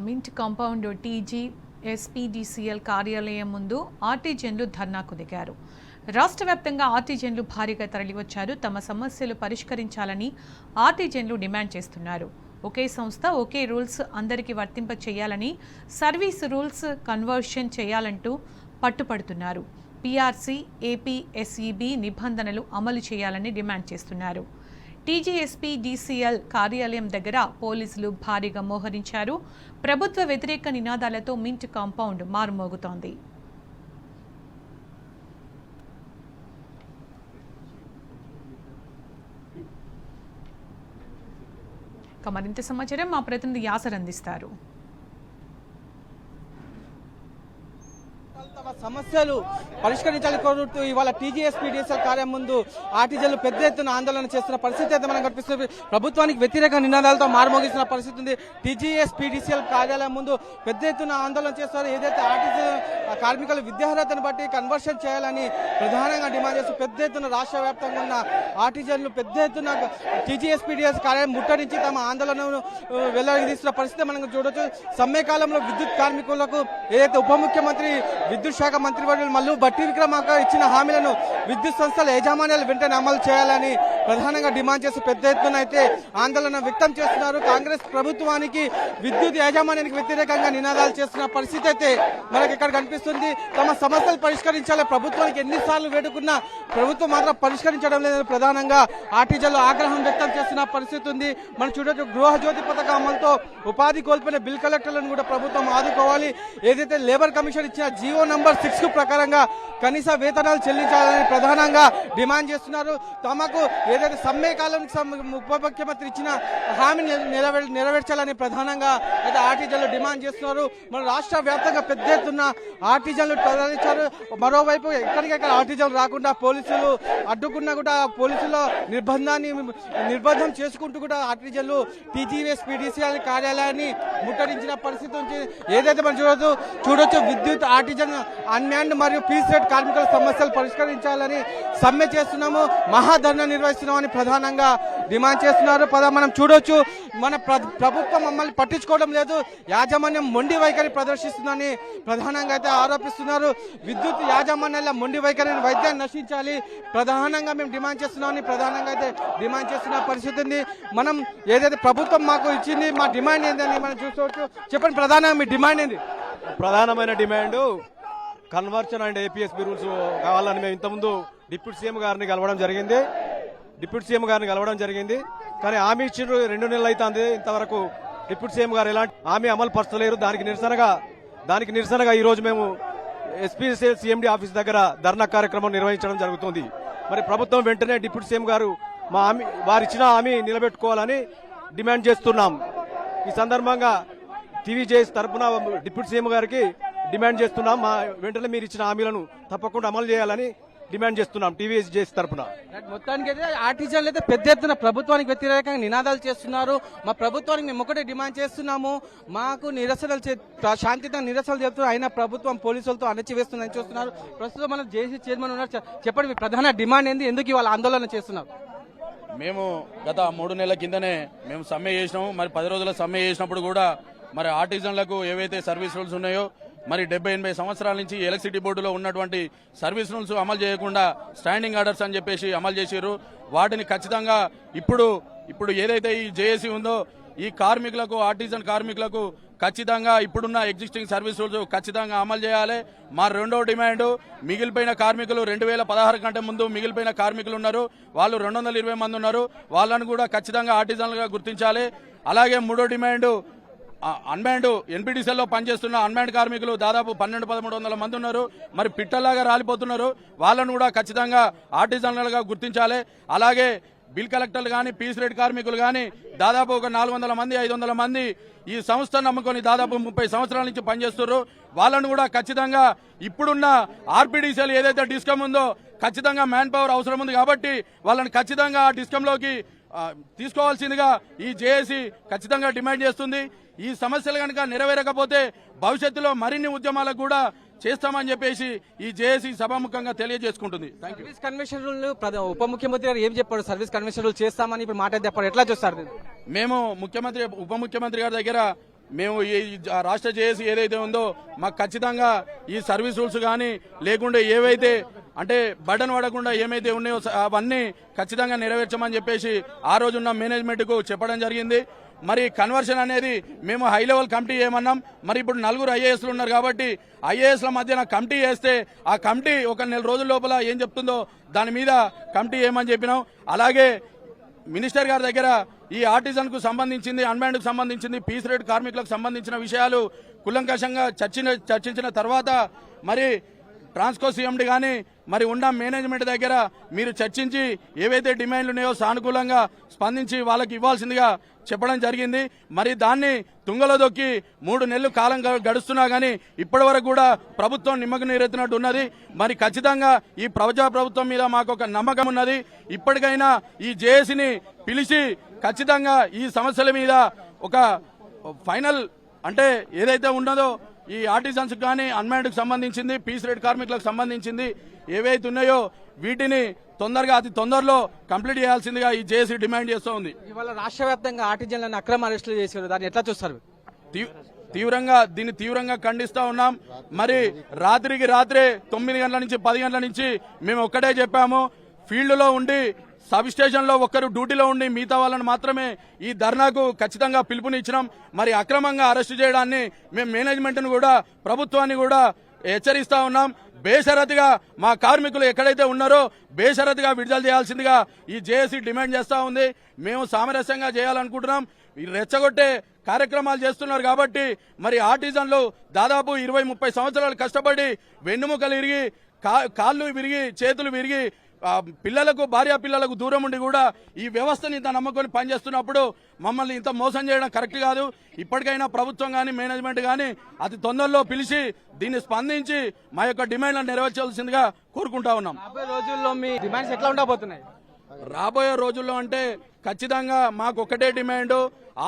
Mint compound TG SPDCL కార్యాలయం ముందు ఆర్టీజన్లు ధర్నాకు దిగారు. రాష్ట్ర వ్యాప్తంగా ఆర్టీజన్లు భారీగా తరలివచ్చారు. తమ సమస్యలు పరిష్కరించాలని ఆర్టీజన్లు డిమాండ్ చేస్తున్నారు. ఒకే సంస్థ ఒకే రూల్స్ అందరికీ వర్తింప చేయాలని, సర్వీస్ రూల్స్ కన్వర్షన్ చేయాలంటూ పట్టుపడుతున్నారు. పీఆర్సీ, ఏపీఎస్ఈబీ నిబంధనలు అమలు చేయాలని డిమాండ్ చేస్తున్నారు. టీజీఎస్పీడీసీఎల్ కార్యాలయం దగ్గర పోలీసులు భారీగా మోహరించారు. ప్రభుత్వ వ్యతిరేక నినాదాలతో మింట్ కాంపౌండ్ మారుమోగుతోంది. మరింత సమాచారం మా ప్రతినిధి యాసర్ అందిస్తారు. తమ సమస్యలు పరిష్కరించాలని కోరుతూ ఇవాళ టీజీఎస్పీడీసీఎల్ కార్యాలయం ముందు ఆర్టీజన్లు పెద్ద ఎత్తున ఆందోళన చేస్తున్న పరిస్థితి అయితే మనం కనిపిస్తుంది. ప్రభుత్వానికి వ్యతిరేక నినాదాలతో మారుమోగిస్తున్న పరిస్థితి ఉంది. టీజీఎస్పీడీసీఎల్ కార్యాలయం ముందు పెద్ద ఎత్తున ఆందోళన చేస్తారు. ఏదైతే ఆర్టీజన్ కార్మికుల విద్యార్హతను బట్టి కన్వర్షన్ చేయాలని ప్రధానంగా డిమాండ్ చేస్తూ పెద్ద ఎత్తున రాష్ట్ర వ్యాప్తంగా ఉన్న ఆర్టీజన్లు పెద్ద ఎత్తున టీజీఎస్పీడీసీఎల్ కార్యాలయం ముట్టడించి తమ ఆందోళనను వెల్లడిస్తున్న పరిస్థితి మనం చూడొచ్చు. సమ్మె కాలంలో విద్యుత్ కార్మికులకు ఏదైతే ఉప ముఖ్యమంత్రి విద్యుత్ శాఖ మంత్రివర్యులు మల్లు భట్టి విక్రమార్క ఇచ్చిన హామీలను విద్యుత్ సంస్థల యాజమాన్యాలు వెంటనే అమలు చేయాలని ప్రధానంగా డిమాండ్ చేసి పెద్ద ఎత్తున అయితే ఆందోళన వ్యక్తం చేస్తున్నారు. కాంగ్రెస్ ప్రభుత్వానికి విద్యుత్ యాజమాన్యానికి వ్యతిరేకంగా నినాదాలు చేస్తున్న పరిస్థితి అయితే మనకి ఇక్కడ కనిపిస్తుంది. తమ సమస్యలు పరిష్కరించాలి, ప్రభుత్వానికి ఎన్నిసార్లు వేడుకున్నా ప్రభుత్వం మాత్రం పరిష్కరించడం లేదని ప్రధానంగా ఆర్టీజన్లు ఆగ్రహం వ్యక్తం చేస్తున్న పరిస్థితి ఉంది. మనం చూడొచ్చు, గృహజ్యోతి పథకం అమలుతో ఉపాధి కోల్పోయిన బిల్ కలెక్టర్లను కూడా ప్రభుత్వం ఆదుకోవాలి. ఏదైతే లేబర్ కమిషన్ ఇచ్చిన జీవో నంబర్ 6 ప్రకారంగా కనీస వేతనాలు చెల్లించాలని ప్రధానంగా డిమాండ్ చేస్తున్నారు. తమకు ఏదైతే సమ్మె కాలానికి ఉప ముఖ్యమంత్రి ఇచ్చిన హామీని నెరవేర్చాలని ప్రధానంగా అయితే ఆర్టీజన్లు డిమాండ్ చేస్తున్నారు. మన రాష్ట్ర వ్యాప్తంగా పెద్ద ఎత్తున ఆర్టీజన్లు తరలించారు. మరోవైపు ఎక్కడికెక్కడ ఆర్టీజన్లు రాకుండా పోలీసులు అడ్డుకున్నా కూడా పోలీసుల నిర్బంధం చేసుకుంటూ కూడా ఆర్టీజన్లు టీజీఎస్పీడీసీఎల్ కార్యాలయాన్ని ముట్టడించిన పరిస్థితి ఉంది. ఏదైతే మనం చూడొచ్చు విద్యుత్ ఆర్టీజన్ అన్మ్యాన్డ్ మరియు పీస్ రేట్ కార్మికుల సమస్యలు పరిష్కరించాలని సమ్మె చేస్తున్నాము, మహాధర్నా నిర్వహిస్తున్నామని ప్రధానంగా డిమాండ్ చేస్తున్నారు. మనం చూడొచ్చు, మన ప్రభుత్వం మమ్మల్ని పట్టించుకోవడం లేదు, యాజమాన్యం మొండి వైఖరి ప్రదర్శిస్తుందని ప్రధానంగా అయితే ఆరోపిస్తున్నారు. విద్యుత్ యాజమాన్యాల మొండి వైఖరిని వైద్యాన్ని నశించాలి ప్రధానంగా మేము డిమాండ్ చేస్తున్నామని ప్రధానంగా అయితే డిమాండ్ చేస్తున్న పరిస్థితి ఉంది. మనం ఏదైతే ప్రభుత్వం మాకు ఇచ్చింది, మా డిమాండ్ ఏందని మనం చూసుకోవచ్చు. చెప్పండి, ప్రధానంగా మీ డిమాండ్ ఏంది? ప్రధానమైన డిమాండ్ కన్వర్షన్ అండ్ ఏపీఎస్బీ రూల్స్ కావాలని మేము ఇంతకుముందు డిప్యూటీ సీఎం గారిని కలవడం జరిగింది. కానీ హామీ ఇచ్చిండ్రు, 2 నెలలు అవుతుంది, ఇంతవరకు డిప్యూటీ సీఎం గారు ఎలాంటి హామీ అమలు పరచలేరు. దానికి నిరసనగా ఈ రోజు మేము ఎస్పీసీఎల్ సీఎండీ ఆఫీస్ దగ్గర ధర్నా కార్యక్రమం నిర్వహించడం జరుగుతుంది. మరి ప్రభుత్వం వెంటనే డిప్యూటీ సీఎం గారు వారు ఇచ్చిన హామీ నిలబెట్టుకోవాలని డిమాండ్ చేస్తున్నాం. ఈ సందర్భంగా టీవీజేఎస్ తరఫున డిప్యూటీ సీఎం గారికి డిమాండ్ చేస్తున్నాం, వెంటనే మీరు ఇచ్చిన హామీలను తప్పకుండా అమలు చేయాలని డిమాండ్ చేస్తున్నాం టీవీజేఎస్ తరఫున. మొత్తానికి అయితే ఆర్టీజన్లు అయితే పెద్ద ఎత్తున ప్రభుత్వానికి వ్యతిరేకంగా నినాదాలు చేస్తున్నారు. మా ప్రభుత్వానికి మేము ఒకటే డిమాండ్ చేస్తున్నాము, మాకు శాంతియుతంగా నిరసనలు చెప్తున్నారు, అయినా ప్రభుత్వం పోలీసులతో అణచివేస్తుందని చూస్తున్నారు. ప్రస్తుతం మనం జేసీ చైర్మన్ ఉన్నారు, చెప్పండి మీ ప్రధాన డిమాండ్ ఏంది, ఎందుకు ఇవాళ ఆందోళన చేస్తున్నారు? మేము గత 3 నెలల కిందనే మేము సమ్మె చేసినాము. మరి 10 రోజుల సమ్మె చేసినప్పుడు కూడా మరి ఆర్టిజన్లకు ఏవైతే సర్వీస్ రూల్స్ ఉన్నాయో మరి 70-80 సంవత్సరాల నుంచి ఎలక్ట్రిసిటీ బోర్డులో ఉన్నటువంటి సర్వీస్ రూల్స్ అమలు చేయకుండా స్టాండింగ్ ఆర్డర్స్ అని చెప్పేసి అమలు చేశారు. వాటిని ఖచ్చితంగా ఇప్పుడు ఏదైతే ఈ జేఏసీ ఉందో ఈ కార్మికులకు, ఆర్టిజన్ కార్మికులకు ఖచ్చితంగా ఇప్పుడున్న ఎగ్జిస్టింగ్ సర్వీస్ రూల్స్ ఖచ్చితంగా అమలు చేయాలి. మా రెండో డిమాండ్, మిగిలిపోయిన కార్మికులు 2016 కంటే ముందు మిగిలిపోయిన కార్మికులు ఉన్నారు, వాళ్ళు 220 మంది ఉన్నారు, వాళ్ళను కూడా ఖచ్చితంగా ఆర్టిజన్లుగా గుర్తించాలి. అలాగే మూడో డిమాండ్, అన్మ్యాన్డ్ ఎన్పీడీసీఎల్లో పనిచేస్తున్న అన్మ్యాన్డ్ కార్మికులు దాదాపు 1200-1300 మంది ఉన్నారు, మరి పిట్టలాగా రాలిపోతున్నారు, వాళ్ళను కూడా ఖచ్చితంగా ఆర్టిజన్లుగా గుర్తించాలి. అలాగే బిల్ కలెక్టర్లు కానీ, పీస్ రేట్ కార్మికులు కానీ దాదాపు ఒక 400 మంది 500 మంది ఈ సంస్థను నమ్ముకొని దాదాపు 30 సంవత్సరాల నుంచి పనిచేస్తున్నారు, వాళ్ళను కూడా ఖచ్చితంగా ఇప్పుడున్న ఆర్పీడీసీఎల్ ఏదైతే డిస్కమ్ ఉందో ఖచ్చితంగా మ్యాన్ పవర్ అవసరం ఉంది కాబట్టి వాళ్ళని ఖచ్చితంగా ఆ డిస్కంలోకి తీసుకోవాల్సిందిగా ఈ జేఏసీ ఖచ్చితంగా డిమాండ్ చేస్తుంది. ఈ సమస్యలు కనుక నెరవేరకపోతే భవిష్యత్తులో మరిన్ని ఉద్యమాలకు కూడా చేస్తామని చెప్పేసి ఈ జేఏసీ సభాముఖంగా తెలియజేసుకుంటుంది. సర్వీస్ కన్వెన్షన్ రూల్ ఉప ముఖ్యమంత్రి గారు ఏం చెప్పారు? సర్వీస్ కన్వెన్షన్ రూల్ చేస్తామని ఇప్పుడు మాట చెప్పారు, ఎట్లా చూస్తారు? మేము ఉప ముఖ్యమంత్రి గారి దగ్గర మేము ఈ రాష్ట్ర జేఏసీ ఏదైతే ఉందో మాకు ఖచ్చితంగా ఈ సర్వీస్ రూల్స్ కానీ లేకుంటే ఏవైతే అంటే బటన్ పడకుండా ఏమైతే ఉన్నాయో అవన్నీ ఖచ్చితంగా నెరవేర్చమని చెప్పేసి ఆ రోజున్న మేనేజ్మెంట్కు చెప్పడం జరిగింది. మరి కన్వర్షన్ అనేది మేము హై లెవెల్ కమిటీ ఏమన్నాం. మరి ఇప్పుడు 4 ఐఏఎస్లు ఉన్నారు కాబట్టి ఐఏఎస్ల మధ్యన కమిటీ వేస్తే ఆ కమిటీ ఒక నెల రోజుల లోపల ఏం చెప్తుందో దాని మీద కమిటీ ఏమని చెప్పినాం. అలాగే మినిస్టర్ గారి దగ్గర ఈ ఆర్టిజన్ కు సంబంధించింది, అన్మ్యాన్డ్ కు సంబంధించింది, పీస్ రేట్ కార్మికులకు సంబంధించిన విషయాలు కులంకషంగా చర్చించిన తర్వాత మరి ట్రాన్స్కో సీఎండి కానీ మరి ఉన్న మేనేజ్మెంట్ దగ్గర మీరు చర్చించి ఏవైతే డిమాండ్లు ఉన్నాయో సానుకూలంగా స్పందించి వాళ్ళకి ఇవ్వాల్సిందిగా చెప్పడం జరిగింది. మరి దాన్ని తుంగలో దొక్కి 3 నెలలు కాలం గడుస్తున్నా కానీ ఇప్పటి వరకు కూడా ప్రభుత్వం నిమ్మకు నీరెత్తినట్టు ఉన్నది. మరి ఖచ్చితంగా ఈ ప్రభుత్వం మీద మాకు ఒక నమ్మకం ఉన్నది. ఇప్పటికైనా ఈ జేఏసీని పిలిచి ఖచ్చితంగా ఈ సమస్యల మీద ఒక ఫైనల్ అంటే ఏదైతే ఉన్నదో ఈ ఆర్టిజన్స్ కానీ అన్మ్యాన్డ్ కు సంబంధించింది, పీస్ రేట్ కార్మికులకు సంబంధించింది ఏవైతే ఉన్నాయో వీటిని తొందరగా అతి తొందరలో కంప్లీట్ చేయాల్సిందిగా ఈ జేఏసీ డిమాండ్ చేస్తూ ఉంది. ఇవాళ రాష్ట్ర వ్యాప్తంగా ఆర్టిజన్లను అక్రమ అరెస్టులు చేశారు, దాన్ని ఎట్లా చూస్తారు? దీన్ని తీవ్రంగా ఖండిస్తా ఉన్నాం. మరి రాత్రికి రాత్రే 9 గంటల నుంచి 10 గంటల నుంచి మేము ఒక్కటే చెప్పాము, ఫీల్డ్ లో ఉండి సబ్ స్టేషన్ లో ఒక్కరు డ్యూటీలో ఉండి మిగతా వాళ్ళని మాత్రమే ఈ ధర్నాకు ఖచ్చితంగా పిలుపునిచ్చినాం. మరి అక్రమంగా అరెస్టు చేయడాన్ని మేము మేనేజ్మెంట్ ను కూడా ప్రభుత్వాన్ని కూడా హెచ్చరిస్తా ఉన్నాం. బేషరతుగా మా కార్మికులు ఎక్కడైతే ఉన్నారో బేషరతుగా విడుదల చేయాల్సిందిగా ఈ జేఏసీ డిమాండ్ చేస్తా ఉంది. మేము సామరస్యంగా చేయాలనుకుంటున్నాం. రెచ్చగొట్టే కార్యక్రమాలు చేస్తున్నారు కాబట్టి మరి ఆర్టిజన్లు దాదాపు 20-30 సంవత్సరాలు కష్టపడి వెన్నుముకలు విరిగి కాళ్ళు విరిగి చేతులు విరిగి పిల్లలకు భార్య పిల్లలకు దూరం ఉండి కూడా ఈ వ్యవస్థని ఇంత నమ్మకొని పనిచేస్తున్నప్పుడు మమ్మల్ని ఇంత మోసం చేయడం కరెక్ట్ కాదు. ఇప్పటికైనా ప్రభుత్వం కానీ మేనేజ్మెంట్ కానీ అతి తొందరలో పిలిచి దీన్ని స్పందించి మా యొక్క డిమాండ్లను నెరవేర్చాల్సిందిగా కోరుకుంటా ఉన్నాం. రాబోయే రోజుల్లో మీ డిమాండ్స్ ఎట్లా ఉండబోతున్నాయి? రాబోయే రోజుల్లో అంటే ఖచ్చితంగా మాకు ఒకటే డిమాండ్,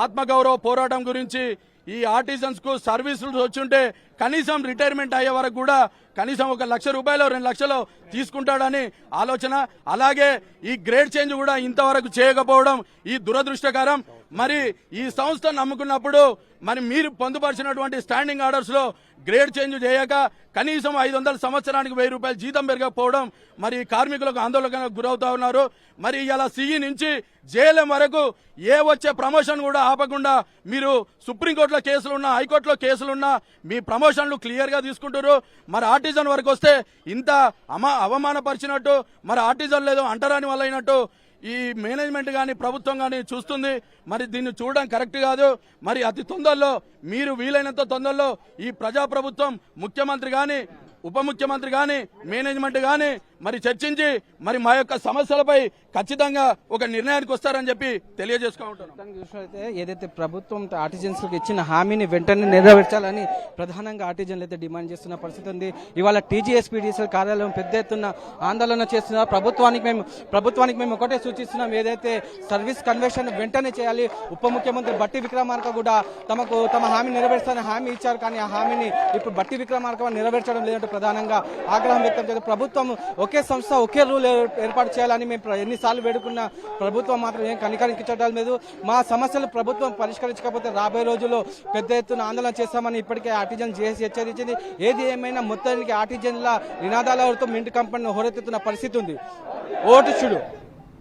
ఆత్మగౌరవ పోరాటం గురించి. ఈ ఆర్టిజన్స్ కు సర్వీసులు వచ్చుంటే కనీసం రిటైర్మెంట్ అయ్యే వరకు కూడా కనీసం 1 లక్ష రూపాయలు 2 లక్షలు తీసుకుంటాడని ఆలోచన. అలాగే ఈ గ్రేడ్ చేంజ్ కూడా ఇంతవరకు చేయకపోవడం ఈ దురదృష్టకరం. మరి ఈ సంస్థను నమ్ముకున్నప్పుడు మరి మీరు పొందుపరిచినటువంటి స్టాండింగ్ ఆర్డర్స్ లో గ్రేడ్ చేంజ్ చేయక కనీసం 500 సంవత్సరానికి 1000 రూపాయలు జీతం పెరగకపోవడం మరి కార్మికులకు ఆందోళనకు గురవుతా ఉన్నారు. మరి ఇలా సిఈ నుంచి జేఎల్ఎం వరకు ఏ వచ్చే ప్రమోషన్ కూడా ఆపకుండా మీరు సుప్రీంకోర్టులో కేసులున్నా హైకోర్టులో కేసులున్నా మీ ప్రమోషన్లు క్లియర్ గా తీసుకుంటారు. మరి ఆర్టిజన్ వరకు వస్తే ఇంత అవమానపరిచినట్టు మరి ఆర్టిజన్ లేదో అంటరాని వల్ల అయినట్టు ఈ మేనేజ్మెంట్ గాని ప్రభుత్వం గాని చూస్తుంది. మరి దీన్ని చూడడం కరెక్ట్ కాదు. మరి అతి తొందరలో మీరు వీలైనంత తొందరలో ఈ ప్రజాప్రభుత్వం ముఖ్యమంత్రి గాని ఉప ముఖ్యమంత్రి గాని మేనేజ్మెంట్ గాని మరి చర్చించి మరి మా యొక్క సమస్యలపై ఖచ్చితంగా ఒక నిర్ణయానికి వస్తారని చెప్పి తెలియజేసుకుంటున్నాం. చూసినట్లయితే ఏదైతే ప్రభుత్వం ఆర్టిజన్స్ ఇచ్చిన హామీని వెంటనే నెరవేర్చాలని ప్రధానంగా ఆర్టిజన్లు అయితే డిమాండ్ చేస్తున్న పరిస్థితి ఉంది. ఇవాళ టీజీఎస్పీడీసీఎల్ కార్యాలయం పెద్ద ఎత్తున ఆందోళన చేస్తున్నారు. ప్రభుత్వానికి మేము ఒకటే సూచిస్తున్నాం, ఏదైతే సర్వీస్ కన్వర్షన్ వెంటనే చేయాలి. ఉప ముఖ్యమంత్రి బట్టి విక్రమార్క కూడా తమ హామీ నెరవేర్చాలని హామీ ఇచ్చారు, కానీ ఆ హామీని ఇప్పుడు బట్టి విక్రమార్క నెరవేర్చడం లేదంటే ప్రధానంగా ఆగ్రహం వ్యక్తం చేస్తారు. ప్రభుత్వం ఒకే సంస్థ ఒకే రూల్ ఏర్పాటు చేయాలని మేము ఎన్నిసార్లు వేడుకున్న ప్రభుత్వం మాత్రం ఏం కనికరించడం లేదు. మా సమస్యలు ప్రభుత్వం పరిష్కరించకపోతే రాబోయే రోజుల్లో పెద్ద ఎత్తున ఆందోళన చేస్తామని ఇప్పటికే ఆర్టిజన్ జేఏసీ హెచ్చరించింది. ఏది ఏమైనా మొత్తానికి ఆర్టిజన్ల నినాదాలతో మింట్ కంపెనీని హోరెత్తుతున్న పరిస్థితి ఉంది. ఓటు చూడు.